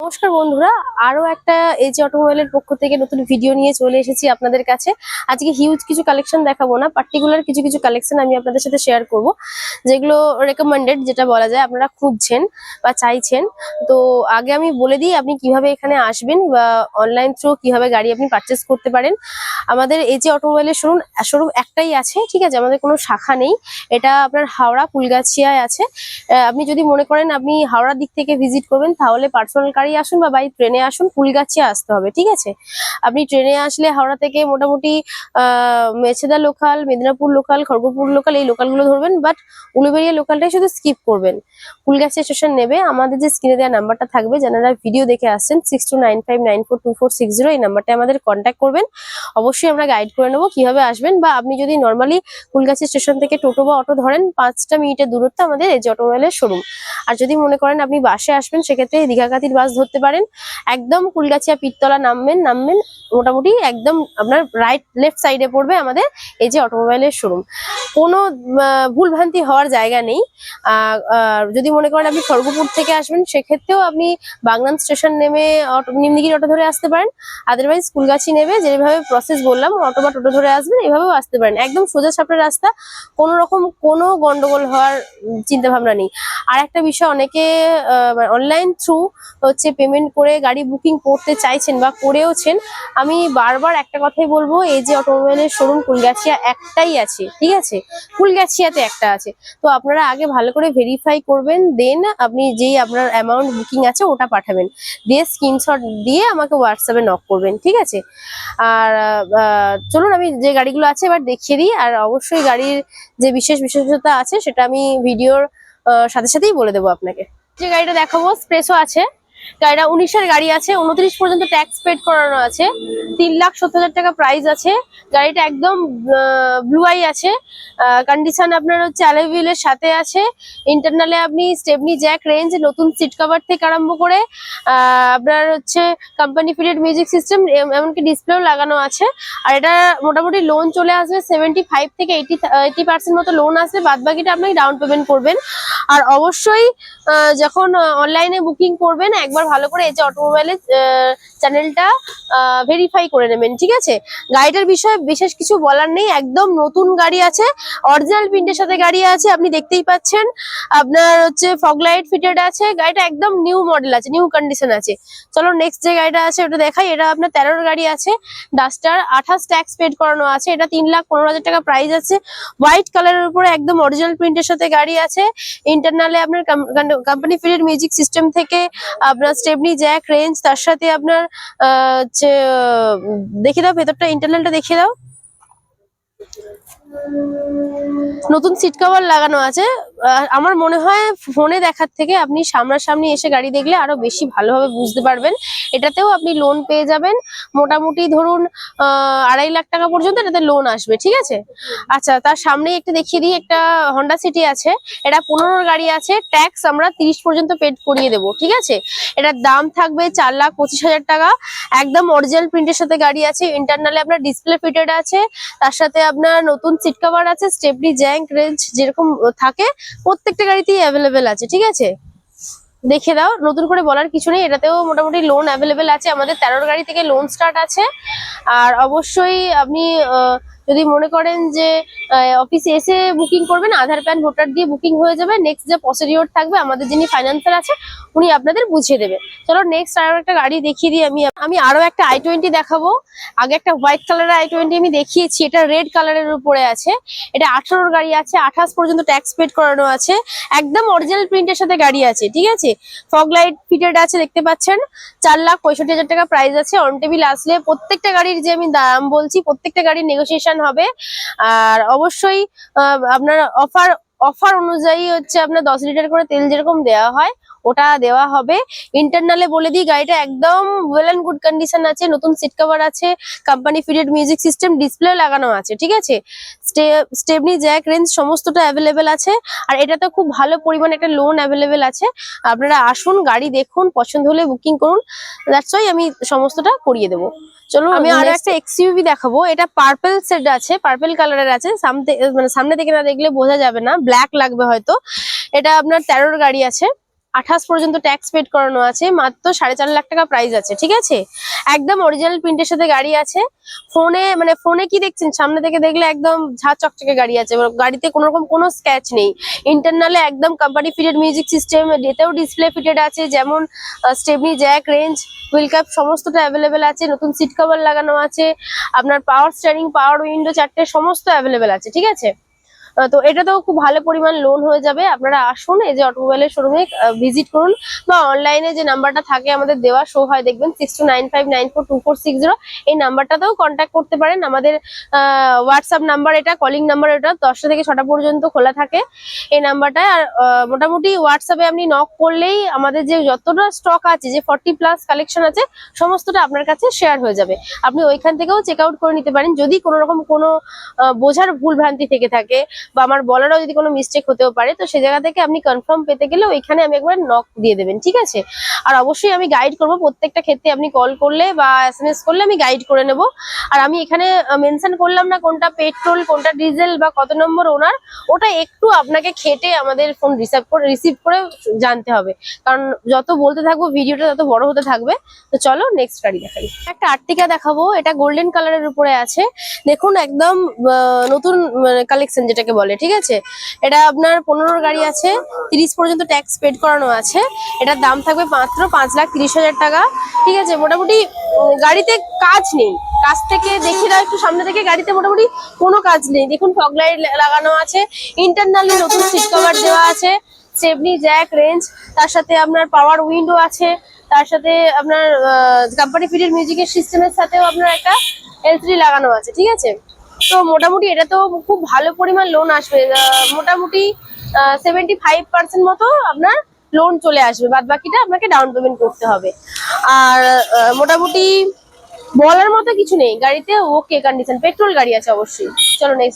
নমস্কার বন্ধুরা, আরো একটা এজি অটোমোবাইলের পক্ষ থেকে নতুন ভিডিও নিয়ে চলে এসেছি আপনাদের কাছে। আজকে হিউজ কিছু কালেকশন দেখাবো না, পার্টিকুলার কিছু কিছু কালেকশন আমি আপনাদের সাথে শেয়ার করব, যেগুলো রেকমেন্ডেড, যেটা বলা যায় আপনারা খুঁজছেন বা চাইছেন। তো আগে আমি বলে দিই আপনি কিভাবে এখানে আসবেন বা অনলাইন থ্রু কিভাবে গাড়ি আপনি পারচেস করতে পারেন। আমাদের এজি অটোমোবাইলের শোরুম একটাই আছে, ঠিক আছে, আমাদের কোনো শাখা নেই। এটা আপনার হাওড়া কুলগাছিয়ায় আছে। আপনি যদি মনে করেন আপনি হাওড়ার দিক থেকে ভিজিট করবেন, তাহলে পার্সোনাল গাড়ি আসুন বা বাই ট্রেনে আসুন, কুলগাছিয়া আসতে হবে, ঠিক আছে। আপনি ট্রেনে আসলে হাওড়া থেকে মোটামুটি Mecheda local, Medinipur local, Kharagpur local, এই লোকালগুলো ধরবেন, বাট উলুবেড়িয়া লোকালটাই শুধু স্কিপ করবেন। কুলগাছিয়া স্টেশন নেবে, আমাদের যে স্ক্রিনে দেওয়া নাম্বারটা থাকবে, যারা ভিডিও দেখে আসছেন 6295942460, এই নাম্বারটা আমাদের কন্ট্যাক্ট করবেন। অবশ্যই আমরা গাইড করে নেবো কিভাবে আসবেন। বা আপনি যদি নর্মালি কুলগাছিয়া স্টেশন থেকে টোটো বা অটো ধরেন, 5টা মিনিটের দূরত্বে আমাদের এজি অটোমোবাইলের শোরুম। আর যদি মনে করেন আপনি বাসে আসবেন, সেক্ষেত্রে দীঘাকাতির বাস ধরতে পারেন। একদম কুলগাছিয়া পীরতলা নামবেন মোটামুটি একদম আপনার রাইট লেফট সাইডে পড়বে আমাদের এজি অটোমোবাইলের শোরুম। কোনো ভুলভ্রান্তি হওয়ার জায়গা নেই। যদি মনে করেন আপনি খড়গপুর থেকে আসবেন, সেক্ষেত্রেও আপনি বাগনান স্টেশন নেমে নিমদিঘির অটো ধরে আসতে পারেন। আদারওয়াইজ কুলগাছি নেবে, যেভাবে প্রসেস বললাম, অটো বা টোটো ধরে আসবেন, এভাবেও আসতে পারেন। একদম সোজা সাপটা রাস্তা, কোনো রকম কোনো গন্ডগোল হওয়ার চিন্তা ভাবনা নেই। আর একটা বিষয়, অনেকে অনলাইন থ্রু হচ্ছে পেমেন্ট করে গাড়ি বুকিং করতে চাইছেন বা করেওছেন। আমি বারবার একটা কথাই বলবো, এই যে অটোমোবাইলের শোরুম কুলগাছিয়া একটাই আছে, ঠিক আছে, কুলগাছিয়াতে একটা আছে। তো আপনারা আগে ভালো করে ভেরিফাই করবেন, দেন আপনি যেই আপনার অ্যামাউন্ট বুকিং আছে ওটা পাঠাবেন, দিয়ে স্ক্রিনশট দিয়ে আমাকে হোয়াটসঅ্যাপে নক করবেন, ঠিক আছে। আর চলুন আমি যে গাড়িগুলো আছে এবার দেখিয়ে দিই। আর অবশ্যই গাড়ির যে বিশেষতা আছে সেটা আমি ভিডিওর সাথে সাথেই বলে দেবো আপনাকে। যে গাড়িটা দেখাবো স্প্রেসো আছে, গাড়িটা 19-এর গাড়ি আছে, 29 পর্যন্ত ট্যাক্স পেড করানো আছে, 3,70,000 টাকা প্রাইস আছে। গাড়িটা একদম ব্লু আই আছে, কন্ডিশন আপনার হচ্ছে অ্যালয় হুইলের সাথে আছে। ইন্টারনালে আপনি স্টেপনি জ্যাক রেঞ্জ, নতুন সিট কভার থেকে আরম্ভ করে আপনার হচ্ছে কোম্পানি ফিটেড মিউজিক সিস্টেম, এমনকি ডিসপ্লেও লাগানো আছে। আর এটা মোটামুটি লোন চলে আসবে 75 থেকে 80% মতো লোন আসবে, বাদ বাকিটা আপনি ডাউন পেমেন্ট করবেন। আর অবশ্যই যখন অনলাইনে বুকিং করবেন, একবার ভালো করে এই যে অটোমোবাইলের চ্যানেলটা ভেরিফাই করে নেবেন, ঠিক আছে। গাড়িটার বিষয়ে বিশেষ কিছু বলার নেই, একদম নতুন গাড়ি আছে, অরিজিনাল প্রিন্টের সাথে গাড়ি আছে, আপনি দেখতেই পাচ্ছেন। আপনার হচ্ছে ফগ লাইট ফিটেড আছে, গাড়িটা একদম নিউ মডেল আছে, নিউ কন্ডিশন আছে। চলো নেক্সট যে গাড়িটা আছে ওটা দেখাই। এটা আপনার 13-এর গাড়ি আছে, ডাস্টার, 28 ট্যাক্স পেড করানো আছে। এটা 3,15,000 টাকা প্রাইস আছে, হোয়াইট কালারের উপরে একদম অরিজিনাল প্রিন্টের সাথে গাড়ি আছে। ইন্টারনালে আপনার কোম্পানি ফিটেড মিউজিক সিস্টেম থেকে আপনার স্টেপনি জ্যাক রেঞ্জ, তার সাথে আপনার হচ্ছে দেখিয়ে দাও ভেতরটা, ইন্টারনালটা দেখিয়ে দাও। নতুন সিট কভার লাগানো আছে। আমার মনে হয় ফোনে দেখার থেকে আপনি সামনাসামনি এসে গাড়ি দেখলে আরো বেশি ভালোভাবে বুঝতে পারবেন। এটাতেও আপনি লোন পেয়ে যাবেন, মোটামুটি ধরুন 2.5 লাখ টাকা পর্যন্ত এটাতে লোন আসবে, ঠিক আছে। আচ্ছা, তার সামনেই একটা দেখিয়ে দিই, একটা হন্ডা সিটি আছে। এটা 15-এর গাড়ি আছে, ট্যাক্স আমরা 30 পর্যন্ত পেড করিয়ে দেবো, ঠিক আছে। এটার দাম থাকবে 4,25,000 টাকা। একদম অরিজিনাল প্রিন্টের সাথে গাড়ি আছে, ইন্টারনালে আপনার ডিসপ্লে ফিটেড আছে, তার সাথে আপনার নতুন সিট কভার আছে, স্টেপনি জ্যাক রেঞ্জ যেরকম থাকে প্রত্যেকটা গাড়িতেই অ্যাভেলেবেল আছে, ঠিক আছে। দেখে দাও, নতুন করে বলার কিছু নেই। এটাতেও মোটামুটি লোন অ্যাভেলেবেল আছে, আমাদের 13-এর গাড়ি থেকে লোন স্টার্ট আছে। আর অবশ্যই আপনি যদি মনে করেন যে অফিসে এসে বুকিং করবেন, আধার প্যান ভোটার দিয়ে বুকিং হয়ে যাবে। নেক্সট যে প্রসিডিওর থাকবে, আমাদের যিনি ফাইন্যান্সার আছে উনি আপনাদের বুঝিয়ে দেবে। চলো নেক্সট আরো একটা গাড়ি দেখিয়ে দিই। আমি আরো একটা i20 দেখাবো। আগে একটা হোয়াইট কালারের i20 আমি দেখিয়েছি, এটা রেড কালারের উপরে আছে। এটা 18-এর গাড়ি আছে, 28 পর্যন্ত ট্যাক্স পেড করানো আছে, একদম অরিজিনাল প্রিন্টের সাথে গাড়ি আছে, ঠিক আছে। ফগ লাইট ফিটেড আছে, দেখতে পাচ্ছেন। 4,65,000 টাকা প্রাইস আছে। অন টেবিল আসলে প্রত্যেকটা গাড়ির যে আমি দাম বলছি, প্রত্যেকটা গাড়ির নেগোসিয়েশন হবে। আর অবশ্যই আপনার অফার অনুযায়ী হচ্ছে আপনার 10 লিটার করে তেল যেরকম দেওয়া হয় ওটা দেওয়া হবে। ইন্টারনালে বলে দিই, গাড়িটা একদম ওয়েল এন্ড গুড কন্ডিশন আছে, নতুন সিট কভার আছে, company fitted music system, display লাগানো আছে, ঠিক আছে। স্টেপনি জ্যাক রেঞ্জ সমস্তটা অ্যাভেলেবেল আছে। আর এটাতে খুব ভালো পরিমাণে একটা লোন অ্যাভেলেবেল আছে। আপনারা আসুন, গাড়ি দেখুন, পছন্দ হলে বুকিং করুন, দ্যাটস ওয়াই আমি সমস্তটা করিয়ে দেবো। চলো আমি আরো একটা এক্সইউভি দেখাবো। এটা পার্পল সেড আছে, পার্পল কালারের আছে। সামনে থেকে না দেখলে বোঝা যাবে না, ব্ল্যাক লাগবে হয়তো। এটা আপনার 13-এর গাড়ি আছে, 28 পর্যন্ত ট্যাক্স পেড করানো আছে, মাত্র 4.5 লাখ টাকা প্রাইস আছে, ঠিক আছে। একদম অরিজিনাল প্রিন্টের সাথে গাড়ি আছে। ফোনে কি দেখছেন, সামনে থেকে দেখলে একদম ঝাঁ চকচকে গাড়ি আছে, এবার গাড়িতে কোনো রকম কোনো স্ক্র্যাচ নেই। ইন্টারনালে একদম কোম্পানি ফিটেড মিউজিক সিস্টেম, এতেও ডিসপ্লে ফিটেড আছে, যেমন Stepney, Jack, range, wheel cap সমস্তটা অ্যাভেলেবেল আছে। নতুন সিট কভার লাগানো আছে, আপনার পাওয়ার স্টিয়ারিং, পাওয়ার উইন্ডো, চারটে সমস্ত অ্যাভেলেবেল আছে, ঠিক আছে। তো এটাতেও খুব ভালো পরিমাণ লোন হয়ে যাবে। আপনারা আসুন, এই যে অটোমোবাইলের শোরুমে ভিজিট করুন, বা অনলাইনে যে নাম্বারটা থাকে আমাদের দেওয়া, শো হয় দেখবেন 6295942460, এই নাম্বারটাতেও কন্ট্যাক্ট করতে পারেন। আমাদের হোয়াটসঅ্যাপ নাম্বার এটা, কলিং নাম্বার এটা, 10টা থেকে 6টা পর্যন্ত খোলা থাকে এই নাম্বারটায়। আর মোটামুটি হোয়াটসঅ্যাপে আপনি নক করলেই আমাদের যে যতটা স্টক আছে, যে 40+ কালেকশন আছে, সমস্তটা আপনার কাছে শেয়ার হয়ে যাবে। আপনি ওইখান থেকেও চেক আউট করে নিতে পারেন। যদি কোনো রকম কোনো বোঝার ভুল ভ্রান্তি থেকে থাকে, বা আমার বলারও যদি কোনো মিস্টেক হতেও পারে, তো সেই জায়গা থেকে আপনি কনফার্ম পেতে গেলে ওইখানে আমি একবার নক দিয়ে দেবেন, ঠিক আছে। আর অবশ্যই আমি গাইড করবো প্রত্যেকটা ক্ষেত্রে, আপনি কল করলে বা SMS করলে আমি গাইড করে নেব। আর আমি এখানে মেনশন করলাম না কোনটা পেট্রোল, কোনটা ডিজেল, বা কত নম্বর ওনার, ওটা একটু আপনাকে খেটে আমাদের ফোন রিসিভ করে জানতে হবে, কারণ যত বলতে থাকবো ভিডিওটা তত বড় হতে থাকবে। তো চলো নেক্সট গাড়ি দেখাই। একটা আর্টিকা দেখাবো, এটা গোল্ডেন কালারের উপরে আছে। দেখুন একদম নতুন কালেকশন যেটাকে বলে, ঠিক আছে। এটা আপনার 15 গাড়ি আছে, 30 পর্যন্ত ট্যাক্স পেড করানো আছে। এটার দাম থাকবে মাত্র 5,30,000 টাকা, ঠিক আছে। মোটামুটি গাড়িতে কাজ নেই, কাছ থেকে দেখি না একটু সামনে থেকে, গাড়িতে মোটামুটি কোনো কাজ নেই। দেখুন ফগ লাইট লাগানো আছে, ইন্টারনালি নতুন সিট কভার দেওয়া আছে, স্টেপনি, জ্যাক, রেঞ্জ, তার সাথে আপনার পাওয়ার উইন্ডো আছে, তার সাথে আপনার কোম্পানি ফিটেড মিউজিকের সিস্টেমের সাথেও আপনার একটা L3 লাগানো আছে, ঠিক আছে। তো মোটামুটি এটা তো খুব ভালো পরিমাণ লোন আসবে, মোটামুটি 75% মতো আপনার লোন চলে আসবে, বাদ বাকিটা আপনাকে ডাউন পেমেন্ট করতে হবে। আর মোটামুটি বলার মতো কিছু নেই, গাড়িতে ওকে কন্ডিশন, পেট্রোল গাড়ি আছে অবশ্যই। চলো নেক্সট।